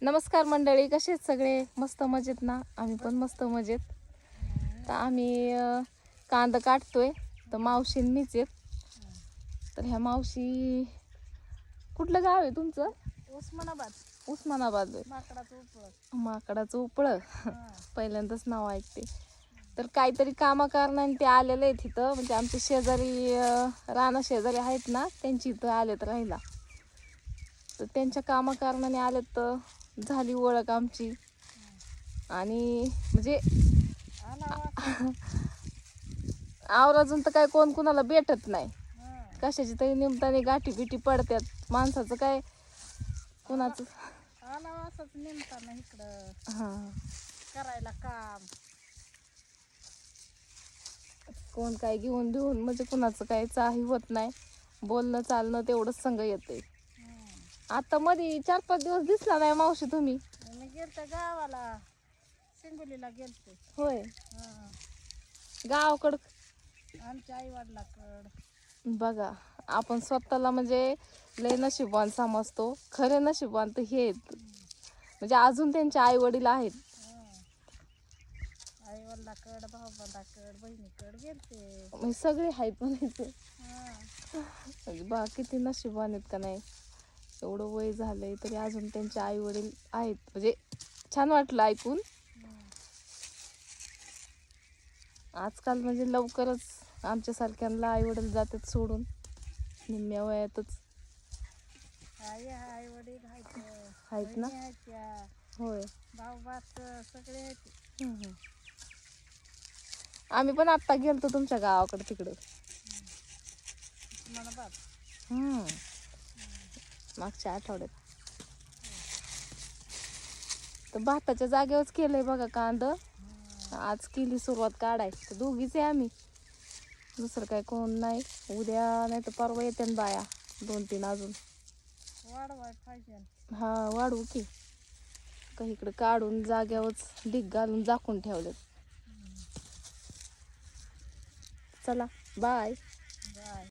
नमस्कार मंडळी, कसे आहेत सगळे? मस्त मजेत ना? आम्ही पण मस्त मजेत. तर आम्ही कांदा काटतोय. तर मावशी आणि मीच आहेत. तर ह्या मावशी, कुठलं गाव आहे तुमचं? उस्मानाबाद. उस्मानाबाद आहे. माकडाचं उपळ. माकडाचं उपळं. पहिल्यांदाच नाव ऐकते. तर काहीतरी कामाकारणाने ते आलेले आहेत इथं, म्हणजे आमचे शेजारी राणा शेजारी आहेत ना, त्यांची इथं आलेत राहिला. तर त्यांच्या कामाकारणाने आलेत, तर झाली ओळख आमची. आणि म्हणजे आवर्जून तर काय कोण कुणाला भेटत नाही, कशाची तरी निमताने गाठी बिठी पडतात. माणसाचं काय कुणाचं असंच निमताना इकडं हा करायला काम. कोण काय घेऊन देऊन म्हणजे कुणाचं काय चाही होत नाही. बोलणं चालणं तेवढंच संग येते. आता मध्ये 4-5 दिवस दिसला नाही मावशी तुम्ही. मी गेलते गावाला, सिंगोलीला गेलते. होय, गावाकडं आमच्या आई वडिलाकडं. बघा, आपण स्वतःला म्हणजे लय नशिबवान समजतो. खरे नशिबवान तर हे आहेत, म्हणजे अजून त्यांचे आई वडील आहेत. आई वडिलाकडं, भाऊबंदाकडं, बहिणीकडं गेलते. म्हणजे सगळे आहेत म्हणायचं. बा किती नशिबवान आहेत का नाही. एवढं वय झालंय तरी अजून त्यांचे आई वडील आहेत, म्हणजे छान वाटलं ऐकून. आजकाल म्हणजे लवकरच आमच्यासारख्यांना आई वडील जातात सोडून, निम्म्या वयातच. आई वडील आहेत ना? होय, भाऊ बात सगळे आहेत. आम्ही पण आत्ता गेलतो तुमच्या गावाकडे तिकडं. उस्मानाबाद. मागच्या आठवड्यात. तर भाताच्या जागेवरच केलंय बघा कांद. आज केली सुरुवात काढायची. तर दोघीच आहे आम्ही, दुसरं काय कोण नाही. उद्या नाही तर परवा येते ना बाया 2-3 अजून. वाढवाय पाहिजे. हा, वाढवू की. काही इकडे काढून जाग्यावरच ढीग घालून झाकून ठेवलेत. चला बाय.